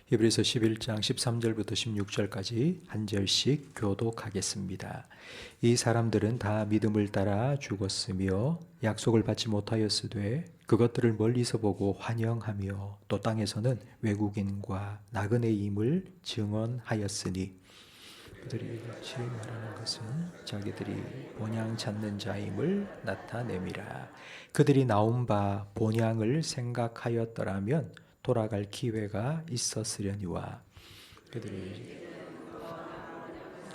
히브리서 11장 13절부터 16절까지 한 절씩 교독하겠습니다. 이 사람들은 다 믿음을 따라 죽었으며 약속을 받지 못하였으되 그것들을 멀리서 보고 환영하며 또 땅에서는 외국인과 나그네임을 증언하였으니 그들이 같이 말하는 것은 자기들이 본향 찾는 자임을 나타냄이라. 그들이 나온 바 본향을 생각하였더라면 돌아갈 기회가 있었으려니와 그들이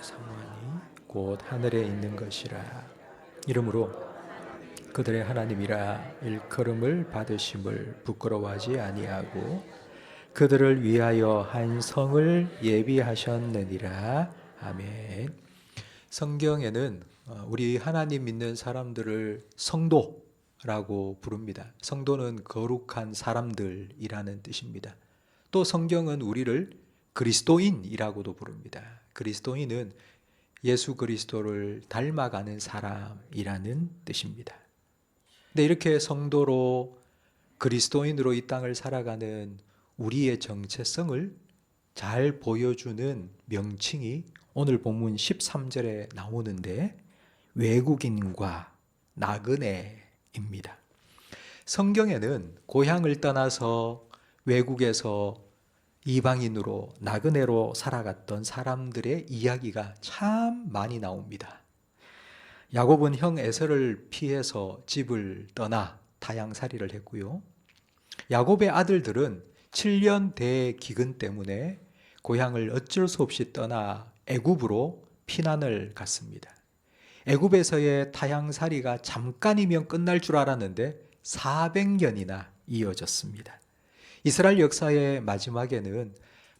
사모하니 곧 하늘에 있는 것이라. 이러므로 그들의 하나님이라 일컬음을 받으심을 부끄러워하지 아니하고 그들을 위하여 한 성을 예비하셨느니라. 아멘. 성경에는 우리 하나님 믿는 사람들을 성도라고 부릅니다. 성도는 거룩한 사람들이라는 뜻입니다. 또 성경은 우리를 그리스도인이라고도 부릅니다. 그리스도인은 예수 그리스도를 닮아가는 사람이라는 뜻입니다. 근데 이렇게 성도로 그리스도인으로 이 땅을 살아가는 우리의 정체성을 잘 보여주는 명칭이 오늘 본문 13절에 나오는데 외국인과 나그네입니다. 성경에는 고향을 떠나서 외국에서 이방인으로 나그네로 살아갔던 사람들의 이야기가 참 많이 나옵니다. 야곱은 형 에서를 피해서 집을 떠나 타향살이를 했고요. 야곱의 아들들은 7년 대기근 때문에 고향을 어쩔 수 없이 떠나 애굽으로 피난을 갔습니다. 애굽에서의 타향살이가 잠깐이면 끝날 줄 알았는데 400년이나 이어졌습니다. 이스라엘 역사의 마지막에는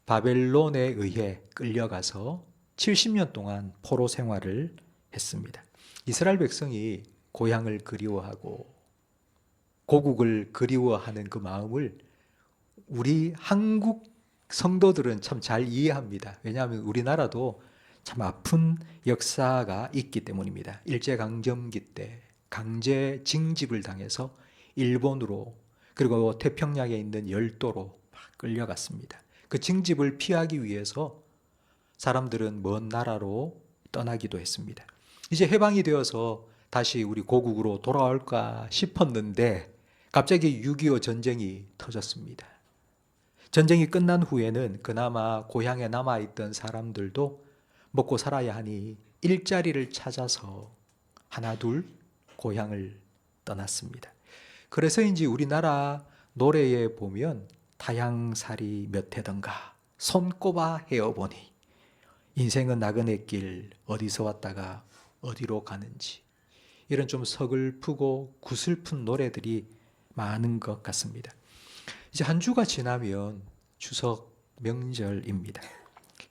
바벨론에 의해 끌려가서 70년 동안 포로 생활을 했습니다. 이스라엘 백성이 고향을 그리워하고 고국을 그리워하는 그 마음을 우리 한국 성도들은 참 잘 이해합니다. 왜냐하면 우리나라도 참 아픈 역사가 있기 때문입니다. 일제강점기 때 강제 징집을 당해서 일본으로 그리고 태평양에 있는 열도로 끌려갔습니다. 그 징집을 피하기 위해서 사람들은 먼 나라로 떠나기도 했습니다. 이제 해방이 되어서 다시 우리 고국으로 돌아올까 싶었는데 갑자기 6.25 전쟁이 터졌습니다. 전쟁이 끝난 후에는 그나마 고향에 남아있던 사람들도 먹고 살아야 하니 일자리를 찾아서 하나둘 고향을 떠났습니다. 그래서인지 우리나라 노래에 보면 타향살이 몇 해던가 손꼽아 헤어보니 인생은 나그네길 어디서 왔다가 어디로 가는지 이런 좀 서글프고 구슬픈 노래들이 많은 것 같습니다. 이제 한 주가 지나면 추석 명절입니다.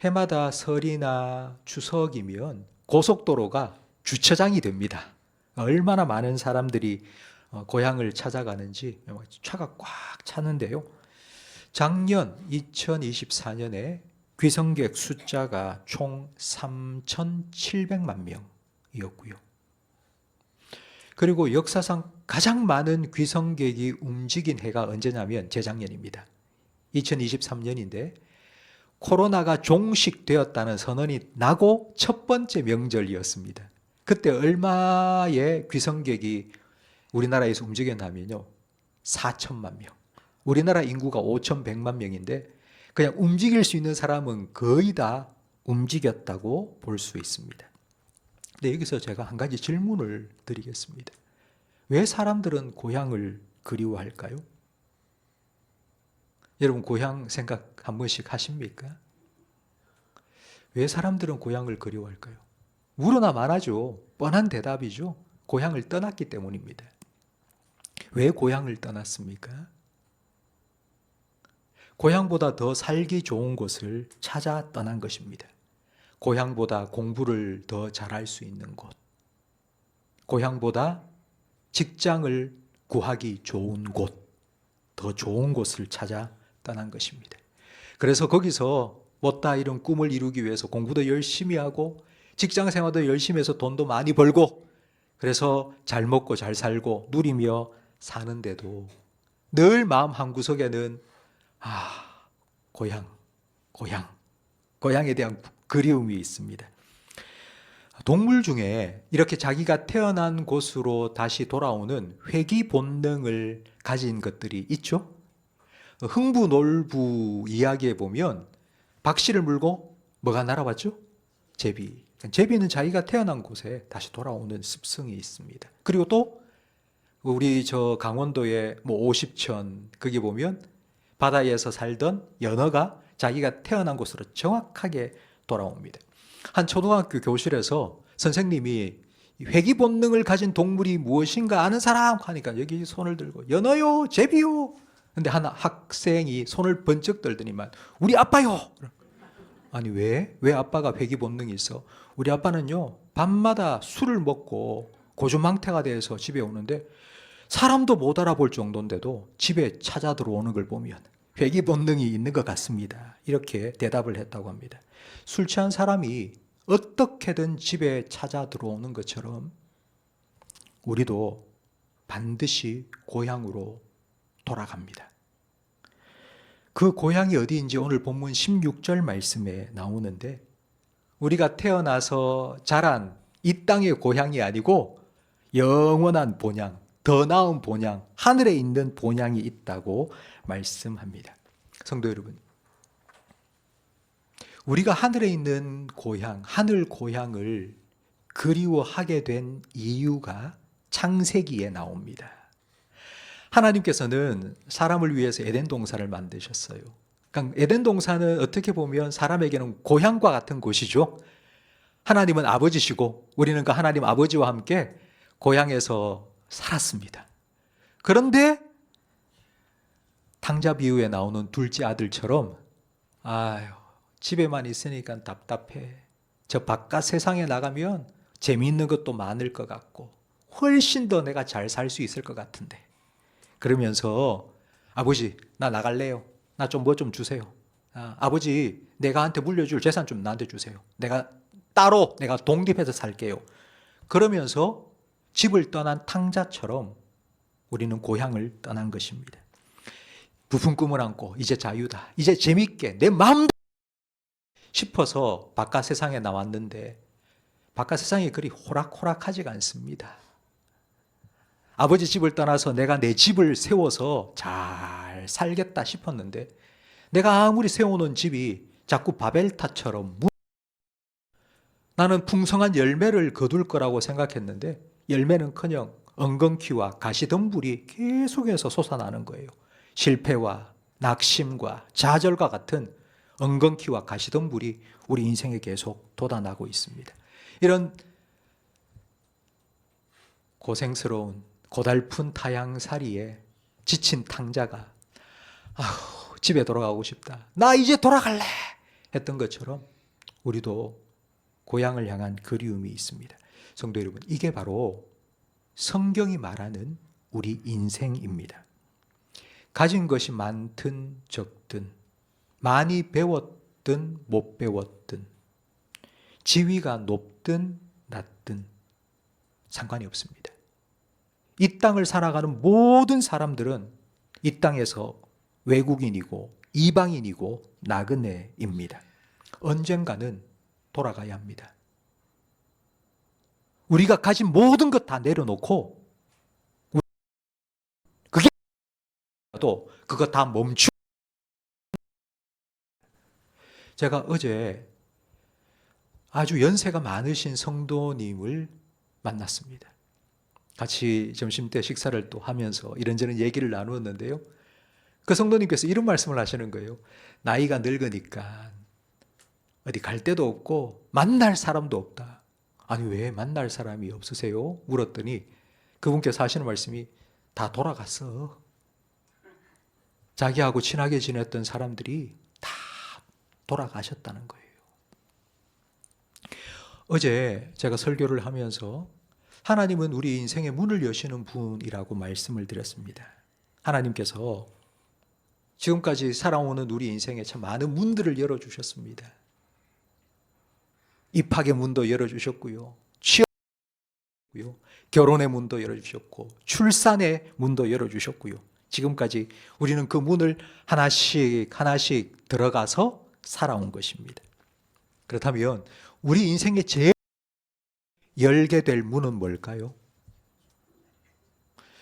해마다 설이나 추석이면 고속도로가 주차장이 됩니다. 얼마나 많은 사람들이 고향을 찾아가는지 차가 꽉 차는데요. 작년 2024년에 귀성객 숫자가 총 3,700만 명이었고요. 그리고 역사상 가장 많은 귀성객이 움직인 해가 언제냐면 재작년입니다. 2023년인데 코로나가 종식되었다는 선언이 나고 첫 번째 명절이었습니다. 그때 얼마의 귀성객이 우리나라에서 움직였냐면요. 4천만 명. 우리나라 인구가 5,100만 명인데 그냥 움직일 수 있는 사람은 거의 다 움직였다고 볼 수 있습니다. 근데 여기서 제가 한 가지 질문을 드리겠습니다. 왜 사람들은 고향을 그리워할까요? 여러분 고향 생각 한 번씩 하십니까? 왜 사람들은 고향을 그리워할까요? 물어나 말하죠. 뻔한 대답이죠. 고향을 떠났기 때문입니다. 왜 고향을 떠났습니까? 고향보다 더 살기 좋은 곳을 찾아 떠난 것입니다. 고향보다 공부를 더 잘할 수 있는 곳, 고향보다 직장을 구하기 좋은 곳, 더 좋은 곳을 찾아 떠난 것입니다. 그래서 거기서 못다 이런 꿈을 이루기 위해서 공부도 열심히 하고 직장 생활도 열심히 해서 돈도 많이 벌고 그래서 잘 먹고 잘 살고 누리며 사는데도 늘 마음 한구석에는 고향 고향에 대한 그리움이 있습니다. 동물 중에 이렇게 자기가 태어난 곳으로 다시 돌아오는 회귀 본능을 가진 것들이 있죠. 흥부놀부 이야기에 보면 박씨를 물고 뭐가 날아왔죠? 제비. 제비는 자기가 태어난 곳에 다시 돌아오는 습성이 있습니다. 그리고 또 우리 저 강원도의 뭐 오십천 거기 보면 바다에서 살던 연어가 자기가 태어난 곳으로 정확하게 돌아옵니다. 한 초등학교 교실에서 선생님이 회귀 본능을 가진 동물이 무엇인가 아는 사람 하니까 여기 손을 들고 연어요, 제비요. 근데 한 학생이 손을 번쩍 들더니만 우리 아빠요. 아니 왜 아빠가 회귀 본능이 있어? 우리 아빠는요 밤마다 술을 먹고 고주망태가 돼서 집에 오는데 사람도 못 알아볼 정도인데도 집에 찾아 들어오는 걸 보면 회귀 본능이 있는 것 같습니다. 이렇게 대답을 했다고 합니다. 술 취한 사람이 어떻게든 집에 찾아 들어오는 것처럼 우리도 반드시 고향으로 돌아갑니다. 그 고향이 어디인지 오늘 본문 16절 말씀에 나오는데 우리가 태어나서 자란 이 땅의 고향이 아니고 영원한 본향, 더 나은 본향, 하늘에 있는 본향이 있다고 말씀합니다. 성도 여러분, 우리가 하늘에 있는 고향, 하늘 고향을 그리워하게 된 이유가 창세기에 나옵니다. 하나님께서는 사람을 위해서 에덴 동산을 만드셨어요. 그러니까 에덴 동산은 어떻게 보면 사람에게는 고향과 같은 곳이죠. 하나님은 아버지시고 우리는 그 하나님 아버지와 함께 고향에서 살았습니다. 그런데 탕자 비유에 나오는 둘째 아들처럼 아유, 집에만 있으니까 답답해. 저 바깥 세상에 나가면 재미있는 것도 많을 것 같고 훨씬 더 내가 잘 살 수 있을 것 같은데 그러면서 아버지 나 나갈래요. 나 좀 뭐 좀 주세요. 아버지 내가 한테 물려줄 재산 좀 나한테 주세요. 내가 따로 내가 독립해서 살게요. 그러면서 집을 떠난 탕자처럼 우리는 고향을 떠난 것입니다. 부푼 꿈을 안고 이제 자유다. 이제 재밌게 내 마음대로 싶어서 바깥 세상에 나왔는데 바깥 세상이 그리 호락호락하지가 않습니다. 아버지 집을 떠나서 내가 내 집을 세워서 잘 살겠다 싶었는데 내가 아무리 세워놓은 집이 자꾸 바벨탑처럼 나는 풍성한 열매를 거둘 거라고 생각했는데 열매는커녕 엉겅퀴와 가시덤불이 계속해서 솟아나는 거예요. 실패와 낙심과 좌절과 같은 엉겅퀴와 가시덤불이 우리 인생에 계속 돋아나고 있습니다. 이런 고생스러운 고달픈 타향살이에 지친 탕자가 집에 돌아가고 싶다. 나 이제 돌아갈래 했던 것처럼 우리도 고향을 향한 그리움이 있습니다. 성도 여러분, 이게 바로 성경이 말하는 우리 인생입니다. 가진 것이 많든 적든 많이 배웠든 못 배웠든 지위가 높든 낮든 상관이 없습니다. 이 땅을 살아가는 모든 사람들은 이 땅에서 외국인이고 이방인이고 나그네입니다. 언젠가는 돌아가야 합니다. 우리가 가진 모든 것 다 내려놓고 또 그거 다 멈추고 제가 어제 아주 연세가 많으신 성도님을 만났습니다. 같이 점심때 식사를 또 하면서 이런저런 얘기를 나누었는데요. 그 성도님께서 이런 말씀을 하시는 거예요. 나이가 늙으니까 어디 갈 데도 없고 만날 사람도 없다. 아니 왜 만날 사람이 없으세요? 물었더니 그분께서 하시는 말씀이 다 돌아갔어. 자기하고 친하게 지냈던 사람들이 다 돌아가셨다는 거예요. 어제 제가 설교를 하면서 하나님은 우리 인생의 문을 여시는 분이라고 말씀을 드렸습니다. 하나님께서 지금까지 살아오는 우리 인생에 참 많은 문들을 열어주셨습니다. 입학의 문도 열어주셨고요. 취업고요. 결혼의 문도 열어주셨고 출산의 문도 열어주셨고요. 지금까지 우리는 그 문을 하나씩 하나씩 들어가서 살아온 것입니다. 그렇다면 우리 인생의 제일 열게 될 문은 뭘까요?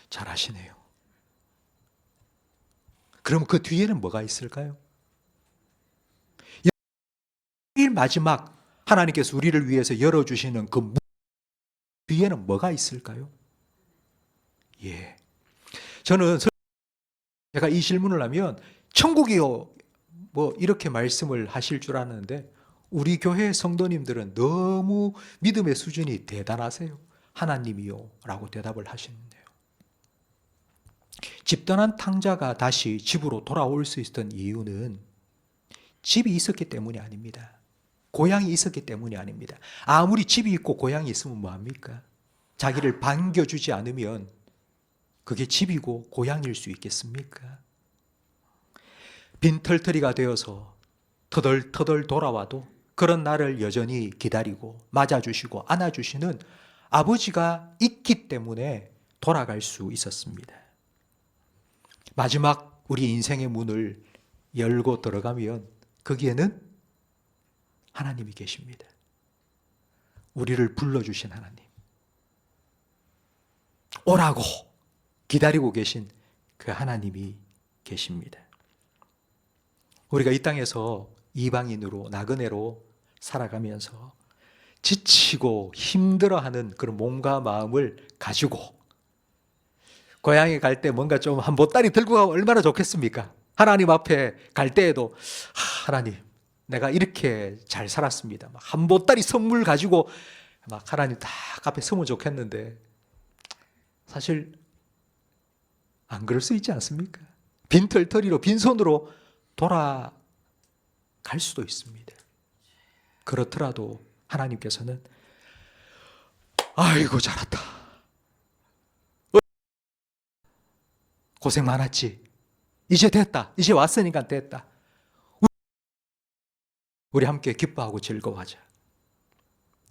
잘 아시네요. 그럼 그 뒤에는 뭐가 있을까요? 제일 마지막 하나님께서 우리를 위해서 열어주시는 그 문 뒤에는 뭐가 있을까요? 예. 저는 제가 이 질문을 하면 천국이요 뭐 이렇게 말씀을 하실 줄 아는데 우리 교회 성도님들은 너무 믿음의 수준이 대단하세요. 하나님이요 라고 대답을 하시는데요. 집 떠난 탕자가 다시 집으로 돌아올 수 있었던 이유는 집이 있었기 때문이 아닙니다. 고향이 있었기 때문이 아닙니다. 아무리 집이 있고 고향이 있으면 뭐합니까? 자기를 반겨주지 않으면 그게 집이고 고향일 수 있겠습니까? 빈털터리가 되어서 터덜터덜 돌아와도 그런 나를 여전히 기다리고 맞아주시고 안아주시는 아버지가 있기 때문에 돌아갈 수 있었습니다. 마지막 우리 인생의 문을 열고 들어가면 거기에는 하나님이 계십니다. 우리를 불러주신 하나님. 오라고 기다리고 계신 그 하나님이 계십니다. 우리가 이 땅에서 이방인으로 나그네로 살아가면서 지치고 힘들어하는 그런 몸과 마음을 가지고 고향에 갈 때 뭔가 좀 한 보따리 들고 가면 얼마나 좋겠습니까? 하나님 앞에 갈 때에도 하나님 내가 이렇게 잘 살았습니다. 막 한 보따리 선물 가지고 막 하나님 딱 앞에 서면 좋겠는데 사실 안 그럴 수 있지 않습니까? 빈털터리로 빈손으로 돌아갈 수도 있습니다. 그렇더라도 하나님께서는 아이고 잘했다. 고생 많았지. 이제 됐다. 이제 왔으니까 됐다. 우리 함께 기뻐하고 즐거워하자.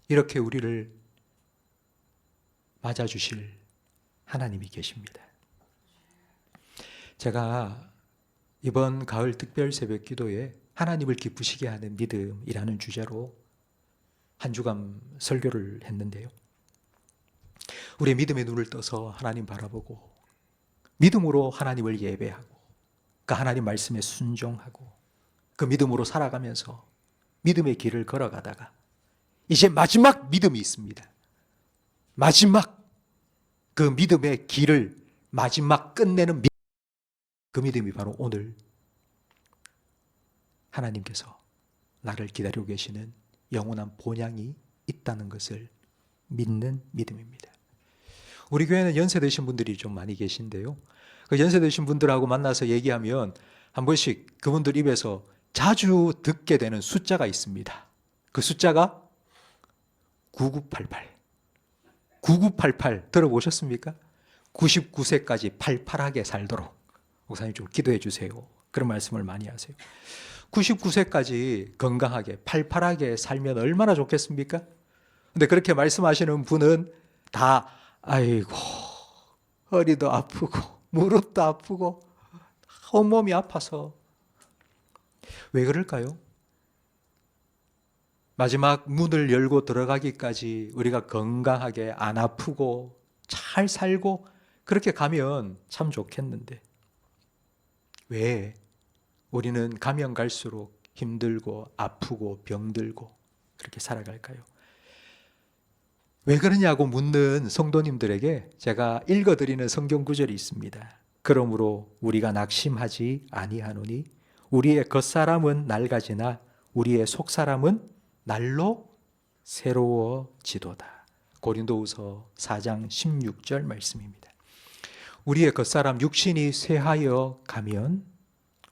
이렇게 우리를 맞아주실 하나님이 계십니다. 제가 이번 가을 특별 새벽 기도에 하나님을 기쁘시게 하는 믿음이라는 주제로 한 주간 설교를 했는데요. 우리의 믿음의 눈을 떠서 하나님 바라보고 믿음으로 하나님을 예배하고 그 하나님 말씀에 순종하고 그 믿음으로 살아가면서 믿음의 길을 걸어가다가 이제 마지막 믿음이 있습니다. 마지막 그 믿음의 길을 마지막 끝내는 그 믿음이 바로 오늘 하나님께서 나를 기다리고 계시는 영원한 본향이 있다는 것을 믿는 믿음입니다. 우리 교회는 연세 드신 분들이 좀 많이 계신데요. 그 연세 드신 분들하고 만나서 얘기하면 한 번씩 그분들 입에서 자주 듣게 되는 숫자가 있습니다. 그 숫자가 9988. 9988 들어보셨습니까? 99세까지 팔팔하게 살도록 목사님 좀 기도해 주세요. 그런 말씀을 많이 하세요. 99세까지 건강하게 팔팔하게 살면 얼마나 좋겠습니까? 근데 그렇게 말씀하시는 분은 다 아이고 허리도 아프고 무릎도 아프고 온몸이 아파서 왜 그럴까요? 마지막 문을 열고 들어가기까지 우리가 건강하게 안 아프고 잘 살고 그렇게 가면 참 좋겠는데 왜 우리는 가면 갈수록 힘들고 아프고 병들고 그렇게 살아갈까요? 왜 그러냐고 묻는 성도님들에게 제가 읽어드리는 성경 구절이 있습니다. 그러므로 우리가 낙심하지 아니하노니 우리의 겉사람은 낡아지나 우리의 속사람은 날로 새로워지도다. 고린도후서 4장 16절 말씀입니다. 우리의 겉사람 육신이 쇠하여 가면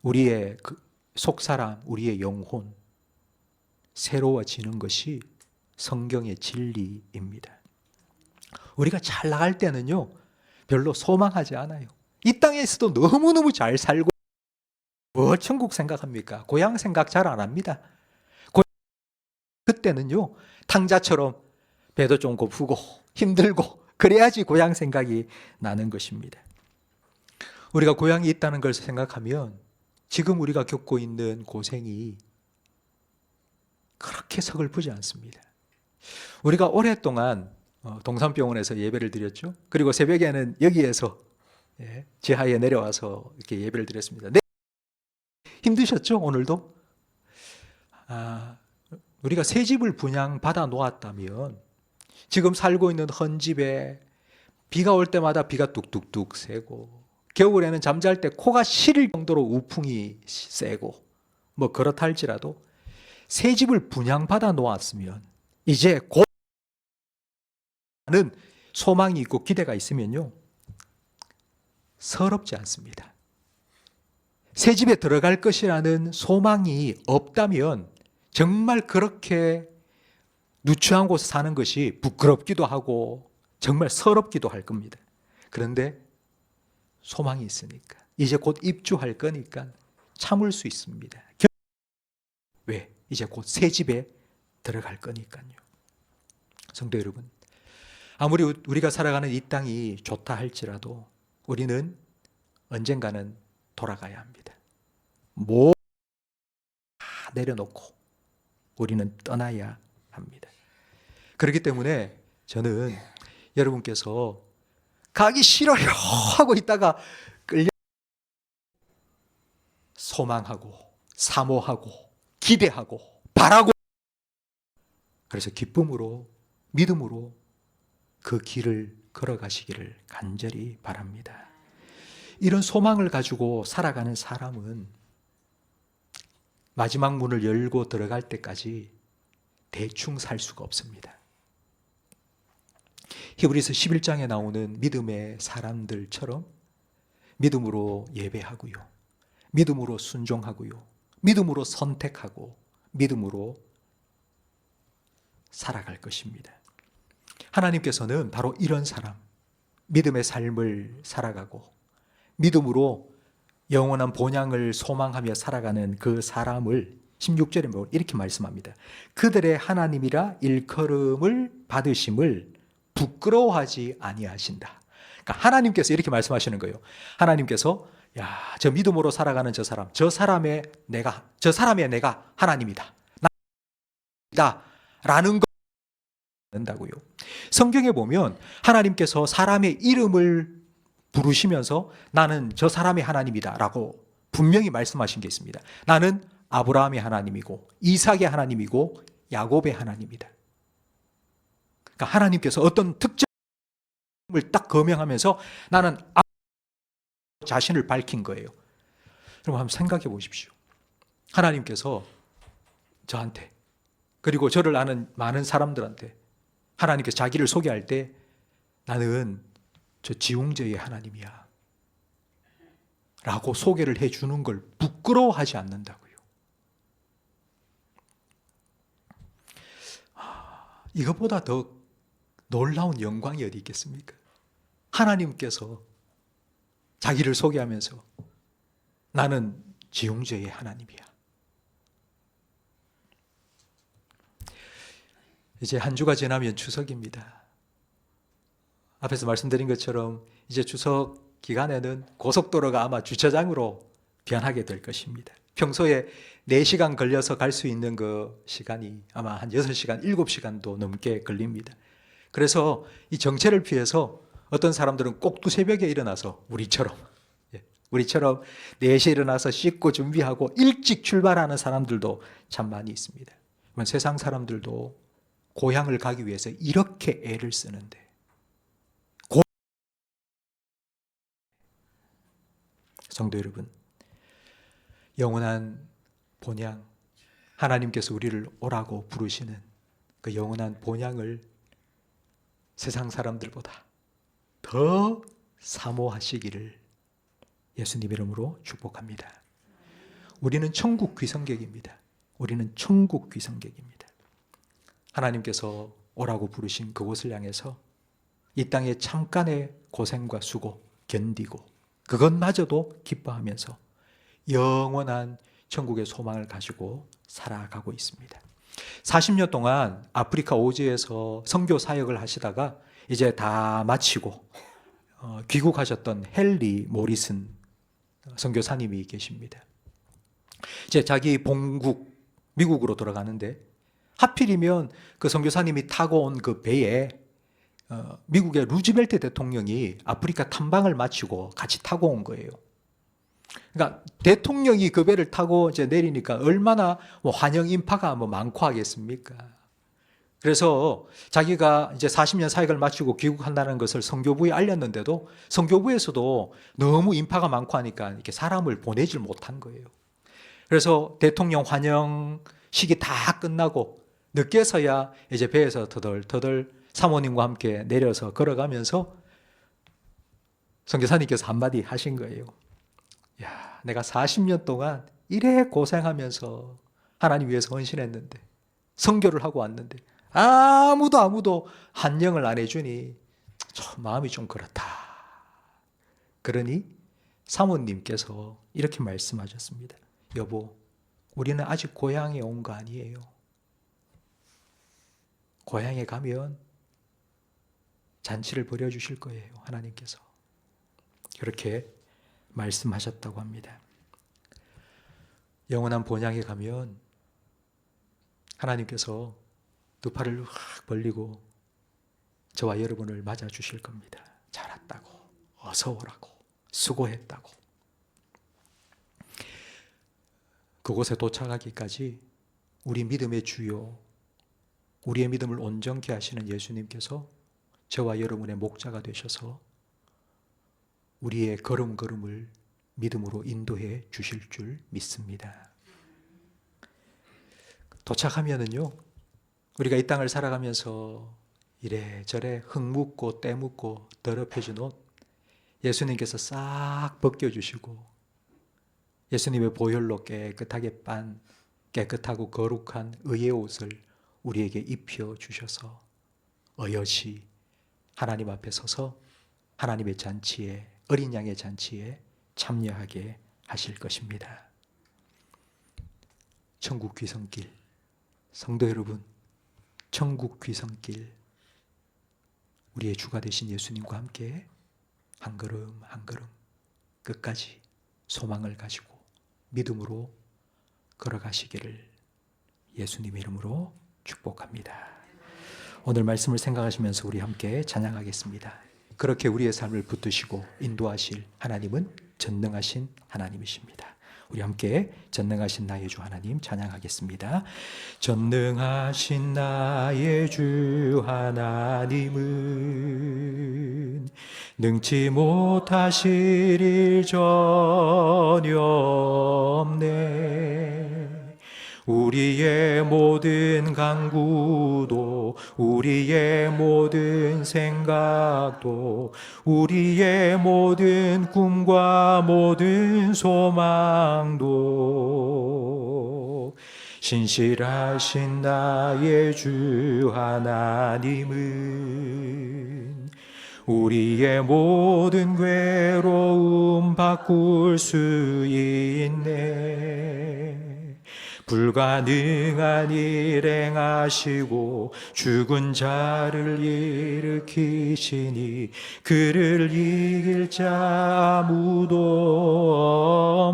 우리의 속사람, 우리의 영혼 새로워지는 것이 성경의 진리입니다. 우리가 잘 나갈 때는요 별로 소망하지 않아요. 이 땅에서도 너무너무 잘 살고 뭐 천국 생각합니까? 고향 생각 잘 안 합니다. 그때는요 탕자처럼 배도 좀 고프고 힘들고 그래야지 고향 생각이 나는 것입니다. 우리가 고향이 있다는 걸 생각하면 지금 우리가 겪고 있는 고생이 그렇게 서글프지 않습니다. 우리가 오랫동안 동산병원에서 예배를 드렸죠. 그리고 새벽에는 여기에서 지하에 내려와서 이렇게 예배를 드렸습니다. 네, 힘드셨죠? 오늘도? 우리가 새 집을 분양받아 놓았다면 지금 살고 있는 헌집에 비가 올 때마다 비가 뚝뚝뚝 새고 겨울에는 잠잘 때 코가 시릴 정도로 우풍이 세고 뭐 그렇다 할지라도 새 집을 분양받아 놓았으면 이제 곧 하는 소망이 있고 기대가 있으면요 서럽지 않습니다. 새 집에 들어갈 것이라는 소망이 없다면 정말 그렇게 누추한 곳에 사는 것이 부끄럽기도 하고 정말 서럽기도 할 겁니다. 그런데 소망이 있으니까 이제 곧 입주할 거니까 참을 수 있습니다. 왜? 이제 곧 새 집에 들어갈 거니까요. 성도 여러분, 아무리 우리가 살아가는 이 땅이 좋다 할지라도 우리는 언젠가는 돌아가야 합니다. 뭐 내려놓고 우리는 떠나야 합니다. 그렇기 때문에 저는 여러분께서 가기 싫어요 하고 있다가 끌려 소망하고 사모하고 기대하고 바라고 그래서 기쁨으로 믿음으로 그 길을 걸어가시기를 간절히 바랍니다. 이런 소망을 가지고 살아가는 사람은 마지막 문을 열고 들어갈 때까지 대충 살 수가 없습니다. 히브리서 11장에 나오는 믿음의 사람들처럼 믿음으로 예배하고요. 믿음으로 순종하고요. 믿음으로 선택하고 믿음으로 살아갈 것입니다. 하나님께서는 바로 이런 사람, 믿음의 삶을 살아가고 믿음으로 영원한 본향을 소망하며 살아가는 그 사람을 16절에 이렇게 말씀합니다. 그들의 하나님이라 일컬음을 받으심을 부끄러워하지 아니하신다. 그러니까 하나님께서 이렇게 말씀하시는 거예요. 하나님께서 저 믿음으로 살아가는 저 사람의 내가 하나님이다. 라는 거 된다고요. 성경에 보면 하나님께서 사람의 이름을 부르시면서 나는 저 사람의 하나님이다 라고 분명히 말씀하신 게 있습니다. 나는 아브라함의 하나님이고 이삭의 하나님이고 야곱의 하나님이다. 그러니까 하나님께서 어떤 특정을 딱 거명하면서 나는 자신을 밝힌 거예요. 여러분 한번 생각해 보십시오. 하나님께서 저한테 그리고 저를 아는 많은 사람들한테 하나님께서 자기를 소개할 때 나는 저 지웅제의 하나님이야 라고 소개를 해주는 걸 부끄러워하지 않는다고요. 이것보다 더 놀라운 영광이 어디 있겠습니까? 하나님께서 자기를 소개하면서 나는 지웅제의 하나님이야. 이제 한 주가 지나면 추석입니다. 앞에서 말씀드린 것처럼 이제 추석 기간에는 고속도로가 아마 주차장으로 변하게 될 것입니다. 평소에 4시간 걸려서 갈 수 있는 그 시간이 아마 한 6시간, 7시간도 넘게 걸립니다. 그래서 이 정체를 피해서 어떤 사람들은 꼭두 새벽에 일어나서 우리처럼 4시에 일어나서 씻고 준비하고 일찍 출발하는 사람들도 참 많이 있습니다. 세상 사람들도 고향을 가기 위해서 이렇게 애를 쓰는데 성도 여러분, 영원한 본향, 하나님께서 우리를 오라고 부르시는 그 영원한 본향을 세상 사람들보다 더 사모하시기를 예수님 이름으로 축복합니다. 우리는 천국 귀성객입니다. 우리는 천국 귀성객입니다. 하나님께서 오라고 부르신 그곳을 향해서 이 땅의 잠깐의 고생과 수고 견디고 그것마저도 기뻐하면서 영원한 천국의 소망을 가지고 살아가고 있습니다. 40년 동안 아프리카 오지에서 선교 사역을 하시다가 이제 다 마치고 귀국하셨던 헨리 모리슨 선교사님이 계십니다. 이제 자기 본국 미국으로 돌아가는데 하필이면 그 선교사님이 타고 온 그 배에 미국의 루즈벨트 대통령이 아프리카 탐방을 마치고 같이 타고 온 거예요. 그러니까 대통령이 그 배를 타고 이제 내리니까 얼마나 뭐 환영 인파가 뭐 많고 하겠습니까? 그래서 자기가 이제 40년 사역을 마치고 귀국한다는 것을 선교부에 알렸는데도 선교부에서도 너무 인파가 많고 하니까 이렇게 사람을 보내질 못한 거예요. 그래서 대통령 환영식이 다 끝나고 늦게서야 이제 배에서 터덜터덜 사모님과 함께 내려서 걸어가면서 선교사님께서 한마디 하신 거예요. 야, 내가 40년 동안 이래 고생하면서 하나님 위해서 헌신했는데, 선교를 하고 왔는데 아무도 환영을 안 해주니 참 마음이 좀 그렇다. 그러니 사모님께서 이렇게 말씀하셨습니다. 여보, 우리는 아직 고향에 온 거 아니에요. 고향에 가면 잔치를 벌여주실 거예요, 하나님께서. 그렇게 말씀하셨다고 합니다. 영원한 본향에 가면 하나님께서 두 팔을 확 벌리고 저와 여러분을 맞아주실 겁니다. 잘 왔다고, 어서 오라고, 수고했다고. 그곳에 도착하기까지 우리 믿음의 주요, 우리의 믿음을 온전케 하시는 예수님께서 저와 여러분의 목자가 되셔서 우리의 걸음걸음을 믿음으로 인도해 주실 줄 믿습니다. 도착하면은요, 우리가 이 땅을 살아가면서 이래저래 흙 묻고 때 묻고 더럽혀진 옷 예수님께서 싹 벗겨주시고 예수님의 보혈로 깨끗하고 거룩한 의의 옷을 우리에게 입혀 주셔서 어여시 하나님 앞에 서서 하나님의 잔치에, 어린 양의 잔치에 참여하게 하실 것입니다. 천국 귀성길, 성도 여러분, 천국 귀성길, 우리의 주가 되신 예수님과 함께 한 걸음 한 걸음 끝까지 소망을 가지고 믿음으로 걸어가시기를 예수님 이름으로 축복합니다. 오늘 말씀을 생각하시면서 우리 함께 찬양하겠습니다. 그렇게 우리의 삶을 붙드시고 인도하실 하나님은 전능하신 하나님이십니다. 우리 함께 전능하신 나의 주 하나님 찬양하겠습니다. 전능하신 나의 주 하나님은 능치 못하실 일 전혀 없네. 우리의 모든 간구도 우리의 모든 생각도 우리의 모든 꿈과 모든 소망도 신실하신 나의 주 하나님은 우리의 모든 괴로움 바꿀 수 있네. 불가능한 일 행하시고 죽은 자를 일으키시니 그를 이길 자 아무도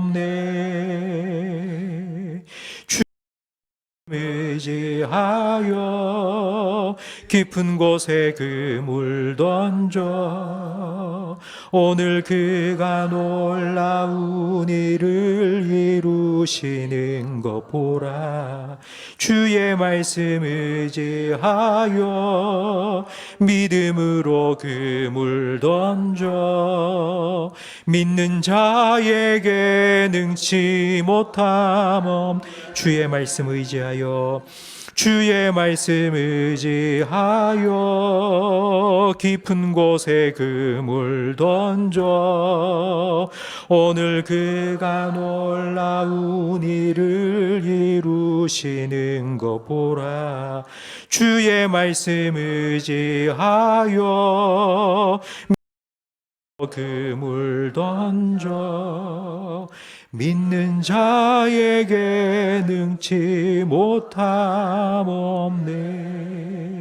없네. 의지하여 깊은 곳에 그물 던져 오늘 그가 놀라운 일을 이루시는 것 보라. 주의 말씀 의지하여 믿음으로 그물 던져 믿는 자에게 능치 못함. 주의 말씀 의지하여 주의 말씀 의지하여 깊은 곳에 그물 던져 오늘 그가 놀라운 일을 이루시는 것 보라. 주의 말씀 의지하여 그물 던져 믿는 자에게 능치 못함 없네.